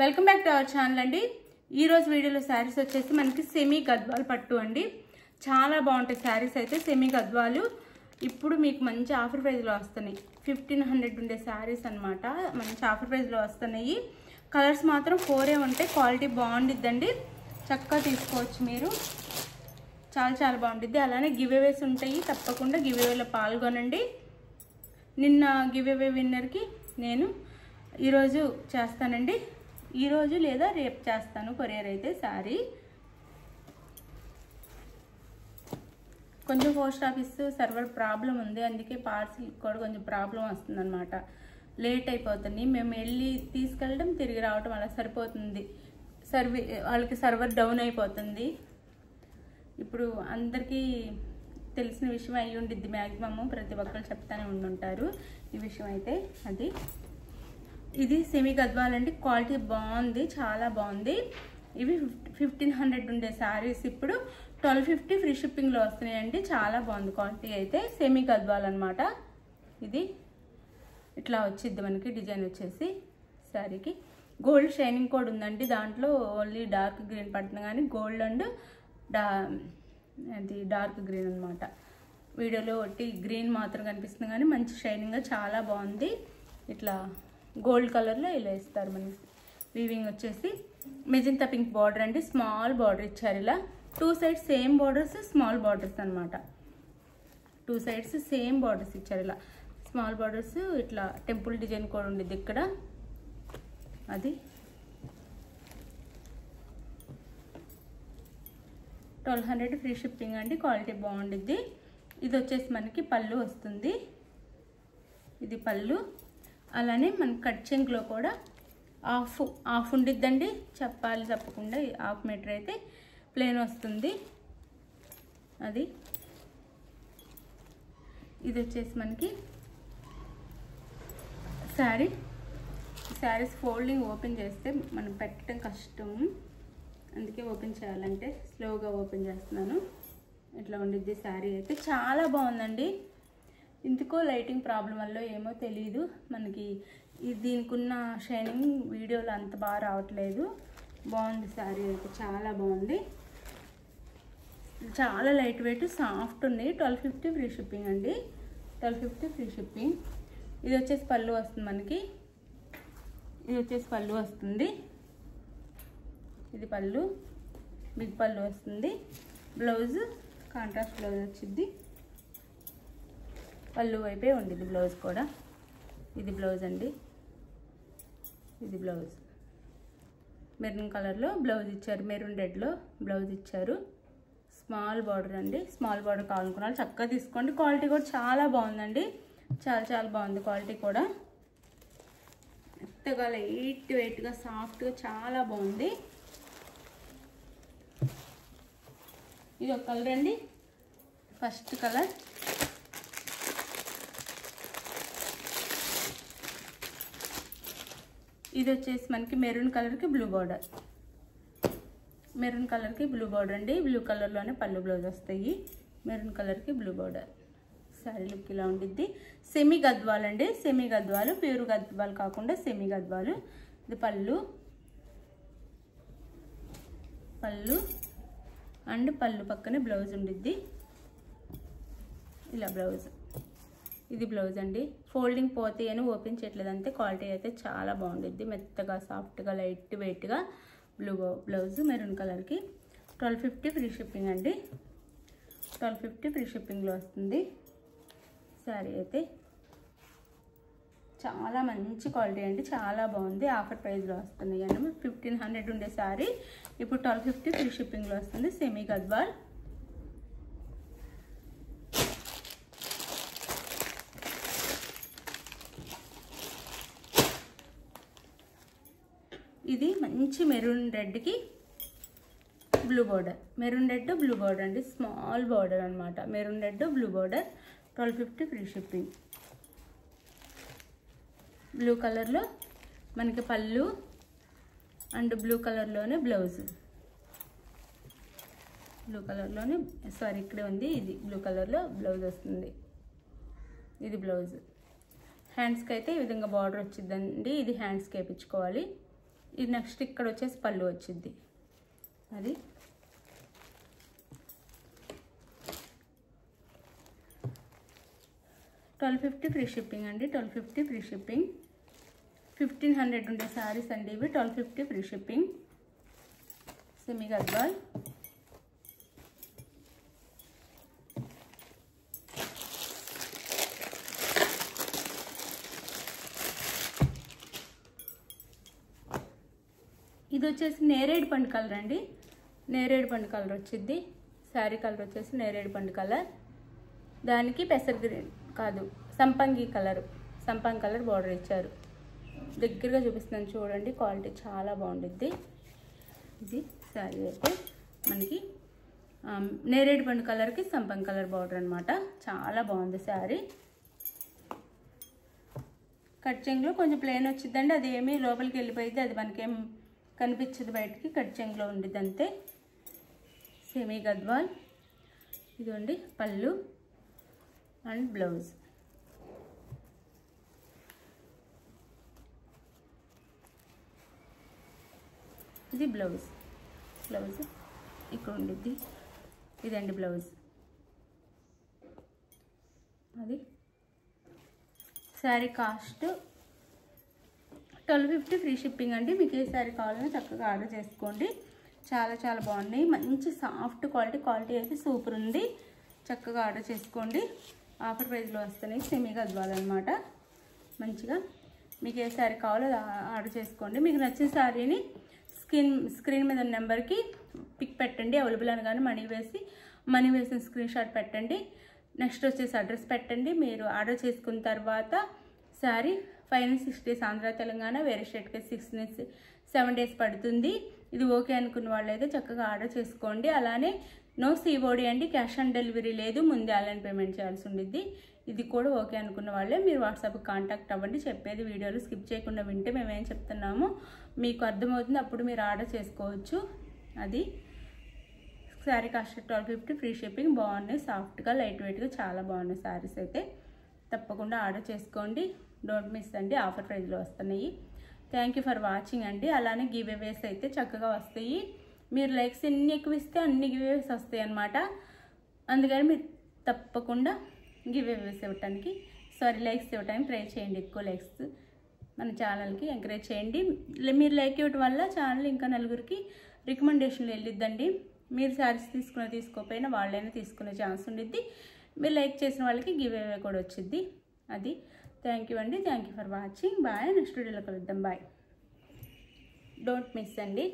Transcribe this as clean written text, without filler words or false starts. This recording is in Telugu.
Welcome back to our channel అండి. ఈ రోజు వీడియోలో శారీస్ వచ్చేసి మనకి సెమీ గద్వాల్ పట్టు అండి. చాలా బాగుంటాయి శారీస్ అయితే. సెమీ గద్వాలు ఇప్పుడు మీకు మంచి ఆఫర్ ప్రైస్లో వస్తున్నాయి. 1500 ఉండే శారీస్ అనమాట. మంచి ఆఫర్ ప్రైస్లో వస్తున్నాయి. కలర్స్ మాత్రం 4 ఉంటాయి. క్వాలిటీ బాగుండిద్దండి. చక్కగా తీసుకోవచ్చు మీరు. చాలా బాగుంటుంది. అలానే గివ్ అవేస్ ఉంటాయి. తప్పకుండా గివ్ అవేలో పాల్గొనండి. నిన్న గివ్ అవే విన్నర్కి నేను ఈరోజు చేస్తానండి. ఈరోజు లేదా రేపు చేస్తాను. కొరియర్ అయితే శారీ కొంచెం పోస్ట్ ఆఫీస్ సర్వర్ ప్రాబ్లం ఉంది. అందుకే పార్సిల్ కూడా కొంచెం ప్రాబ్లం వస్తుంది అనమాట. లేట్ అయిపోతుంది. మేము వెళ్ళి తీసుకెళ్ళడం తిరిగి రావడం అలా సరిపోతుంది. వాళ్ళకి సర్వర్ డౌన్ అయిపోతుంది. ఇప్పుడు అందరికీ తెలిసిన విషయం అయ్యి ఉండిద్ది. మ్యాక్సిమము ప్రతి ఒక్కరు చెప్తానే ఉండుంటారు ఈ విషయం అయితే. ఇది సెమీ గద్వాల్ అండి. క్వాలిటీ బాగుంది, చాలా బాగుంది. ఇవి 1500 ఉండే శారీస్ ఇప్పుడు 1250 ఫ్రీ షిప్పింగ్లో వస్తున్నాయండి. చాలా బాగుంది క్వాలిటీ అయితే. సెమీ గద్వాల్ అనమాట. ఇది ఇట్లా వచ్చిద్ది మనకి డిజైన్ వచ్చేసి. శారీకి గోల్డ్ షైనింగ్ కూడా ఉందండి. దాంట్లో ఓన్లీ డార్క్ గ్రీన్ పడుతుంది కానీ గోల్డ్ అండ్ అది డార్క్ గ్రీన్ అనమాట. వీడియోలో ఒకటి గ్రీన్ మాత్రం కనిపిస్తుంది కానీ మంచి షైనింగ్గా చాలా బాగుంది. ఇట్లా గోల్డ్ కలర్లో ఇలా ఇస్తారు. మనకి వీవింగ్ వచ్చేసి మెజంతా పింక్ బార్డర్ అండి. స్మాల్ బార్డర్ ఇచ్చారు. ఇలా 2 sides same borders, small borders అనమాట. 2 సైడ్స్ సేమ్ బార్డర్స్ ఇచ్చారు. ఇలా స్మాల్ బార్డర్స్. ఇట్లా టెంపుల్ డిజైన్ కూడా ఉండేది ఇక్కడ. అది 1200 ఫ్రీ షిప్పింగ్ అండి. క్వాలిటీ బాగుండిద్ది. ఇది వచ్చేసి మనకి పళ్ళు వస్తుంది. ఇది పళ్ళు. అలానే మన కట్ చెంక్లో కూడా హాఫ్ ఉండిద్దండి. చెప్పాలి తప్పకుండా. హాఫ్ మీటర్ అయితే ప్లెయిన్ వస్తుంది. అది ఇది వచ్చేసి మనకి శారీస్ ఫోల్డింగ్ ఓపెన్ చేస్తే మనం పెట్టడం కష్టం. అందుకే ఓపెన్ చేయాలంటే స్లోగా ఓపెన్ చేస్తున్నాను. ఇట్లా ఉండిద్ది శారీ అయితే. చాలా బాగుందండి. ఎందుకో లైటింగ్ ప్రాబ్లం వల్ల ఏమో తెలీదు మనకి. దీనికి ఉన్న షైనింగ్ వీడియోలో అంత బాగా రావట్లేదు. బాగుంది శారీ అయితే. చాలా బాగుంది. చాలా లైట్ వెయిట్, సాఫ్ట్ ఉన్నాయి. 1250 ఫ్రీ షిప్పింగ్ అండి. 1250 ఫ్రీ షిప్పింగ్. ఇది వచ్చేసి పళ్ళు వస్తుంది మనకి. ఇది వచ్చేసి పళ్ళు వస్తుంది. ఇది పళ్ళు, బిగ్ పళ్ళు వస్తుంది. బ్లౌజ్ కాంట్రాస్ట్ బ్లౌజ్ వచ్చింది. పళ్ళు వైపే ఉండిద్ది బ్లౌజ్ కూడా. ఇది బ్లౌజ్ అండి. ఇది బ్లౌజ్. మెరూన్ కలర్లో బ్లౌజ్ ఇచ్చారు. మెరూన్ రెడ్లో బ్లౌజ్ ఇచ్చారు. స్మాల్ బార్డర్ అండి. స్మాల్ బార్డర్ కావాలనుకున్నారు చక్కగా తీసుకోండి. క్వాలిటీ కూడా చాలా బాగుందండి. చాలా బాగుంది క్వాలిటీ కూడా. మెత్తగా లైట్ వెయిట్గా సాఫ్ట్గా చాలా బాగుంది. ఇది ఒక కలర్ అండి. First colour. ఇది వచ్చేసి మనకి మెరూన్ కలర్కి బ్లూ బార్డర్. మెరూన్ కలర్కి బ్లూ బార్డర్ అండి. బ్లూ కలర్లోనే పళ్ళు బ్లౌజ్ వస్తాయి. మెరూన్ కలర్కి బ్లూ బార్డర్. శారీ లుక్ ఇలా ఉండిద్ది. సెమీ గద్వాల్ అండి. సెమీ గద్వాలు, ప్యూర్ గద్వాలు కాకుండా సెమీ గద్వాలు. ఇది పళ్ళు అండ్ పళ్ళు పక్కనే బ్లౌజ్ ఉండిద్ది. ఇలా బ్లౌజ్. ఇది బ్లౌజ్ అండి. ఫోల్డింగ్ పోతే అని ఓపెన్ చేయట్లేదు అంతే. క్వాలిటీ అయితే చాలా బాగుండిద్ది. మెత్తగా సాఫ్ట్గా లైట్ వెయిట్గా బ్లౌజ్ మెరూన్ కలర్కి. 1250 ఫ్రీ షిప్పింగ్ అండి. 1250 ఫ్రీ షిప్పింగ్లో వస్తుంది శారీ అయితే. చాలా మంచి క్వాలిటీ అండి. చాలా బాగుంది. ఆఫర్ ప్రైస్లో వస్తుంది అండి. 1500 ఉండే శారీ ఇప్పుడు 1250 ఫ్రీ షిప్పింగ్లో వస్తుంది. సెమీ గద్వాల్. ఇది మంచి మెరూన్ రెడ్కి blue border. Maroon red blue border అండి. స్మాల్ బార్డర్ అనమాట. Maroon red blue border. 1250 free shipping. Blue కలర్లో మనకి పళ్ళు అండ్ బ్లూ కలర్లోనే బ్లౌజ్. బ్లూ కలర్లోనే ఇక్కడే ఉంది. ఇది బ్లూ కలర్లో బ్లౌజ్ వస్తుంది. ఇది బ్లౌజ్. హ్యాండ్స్కి అయితే ఈ విధంగా బార్డర్ వచ్చిందండి. ఇది హ్యాండ్స్కి వేయించుకోవాలి. ఇది నెక్స్ట్ ఇక్కడ వచ్చేసి పళ్ళు వచ్చింది. అది 1250 ఫ్రీ షిప్పింగ్ అండి. 1250 ఫ్రీ షిప్పింగ్. 1500 ఉండే శారీస్ అండి ఇవి. 1250 ఫ్రీ షిప్పింగ్. సెమీ గద్వాల్. ఇది వచ్చేసి నేరేడు పండు కలర్ అండి. నేరేడు పండు కలర్ వచ్చింది. శారీ కలర్ వచ్చేసి నేరేడు పండు కలర్. దానికి పెసర్ గ్రీన్ కాదు, సంపంగి కలర్ బార్డర్ ఇచ్చారు. దగ్గరగా చూపిస్తున్నాను చూడండి, క్వాలిటీ చాలా బాగుంటుంది. ఇది శారీ అయితే మనకి నేరేడు పండు కలర్కి సంపంగి కలర్ బార్డర్ అనమాట. చాలా బాగుంది శారీ. కట్ చెంగులో కొంచెం ప్లెయిన్ వచ్చిందండి. అది ఏమి లోపలికి వెళ్ళిపోయింది, అది మనకేం కనిపించదు బయటికి. కట్ చెంగులో ఉండిద్ది అంతే. సెమీ గద్వాల్. ఇదిగోండి పళ్ళు అండ్ బ్లౌజ్. ఇది బ్లౌజ్ ఇక్కడ ఉండిద్ది. ఇదండి బ్లౌజ్. అది శారీ కాస్ట్ 1250 ఫ్రీ షిప్పింగ్ అండి. మీకు ఏ శారీ కావాలన్నా చక్కగా ఆర్డర్ చేసుకోండి. చాలా చాలా బాగున్నాయి. మంచి సాఫ్ట్ క్వాలిటీ అయితే సూపర్ ఉంది. చక్కగా ఆర్డర్ చేసుకోండి. ఆఫర్ ప్రైస్లో వస్తున్నాయి. సెమీ గద్వాల్ అనమాట. మంచిగా మీకు ఏ శారీ కావాలో ఆర్డర్ చేసుకోండి. మీకు నచ్చిన శారీని స్క్రీన్ మీద ఉన్న నెంబర్కి పిక్ పెట్టండి. అవైలబుల్ అనగానే మనీ వేసిన స్క్రీన్ షాట్ పెట్టండి. నెక్స్ట్ వచ్చేసి అడ్రస్ పెట్టండి. మీరు ఆర్డర్ చేసుకున్న తర్వాత శారీ 5 నుంచి 6 డేస్ ఆంధ్ర తెలంగాణ, వేరే స్టేట్కి 6 నుంచి 7 డేస్ పడుతుంది. ఇది ఓకే అనుకున్న వాళ్ళు అయితే చక్కగా ఆర్డర్ చేసుకోండి. అలానే నో COD అండి, క్యాష్ ఆన్ డెలివరీ లేదు, ముందే ఆన్లైన్ పేమెంట్ చేయాల్సి ఉండిద్ది. ఇది కూడా ఓకే అనుకున్న వాళ్ళే మీరు వాట్సాప్కి కాంటాక్ట్ అవ్వండి. చెప్పేది వీడియోలు స్కిప్ చేయకుండా వింటే మేమేం చెప్తున్నామో మీకు అర్థమవుతుంది, అప్పుడు మీరు ఆర్డర్ చేసుకోవచ్చు. అది శారీ కాస్ట్ 1250 ఫ్రీ షిప్పింగ్. బాగున్నాయి, సాఫ్ట్గా లైట్ వెయిట్గా చాలా బాగున్నాయి శారీస్ అయితే. తప్పకుండా ఆర్డర్ చేసుకోండి. డోంట్ మిస్ అండి, ఆఫర్ ప్రైస్లో వస్తున్నాయి. థ్యాంక్ యూ ఫర్ వాచింగ్ అండి. అలానే గివ్ అవేస్ అయితే చక్కగా వస్తాయి. మీరు లైక్స్ ఎన్ని ఎక్కువ ఇస్తే అన్ని గివ్ అవేస్ వస్తాయి అన్నమాట. అందుకని మీరు తప్పకుండా గివ్ అవేస్ ఇవ్వటానికి లైక్స్ ఇవ్వడానికి ట్రై చేయండి. ఎక్కువ లైక్స్ మన ఛానల్కి ఎంకరేజ్ చేయండి. మీరు లైక్ ఇవ్వడం వల్ల ఛానల్ ఇంకా నలుగురికి రికమెండేషన్లు వెళ్ళిద్దండి. మీరు శారీస్ తీసుకోకపోయినా వాళ్ళైనా తీసుకునే ఛాన్స్ ఉండిద్ది. మీరు లైక్ చేసిన వాళ్ళకి గివ్ అవే కూడా వచ్చింది. అది థ్యాంక్ యూ అండి. Thank you for watching. Bye. Next వీడియోలో కలుద్దాం. బాయ్. డోంట్ మిస్ అండి.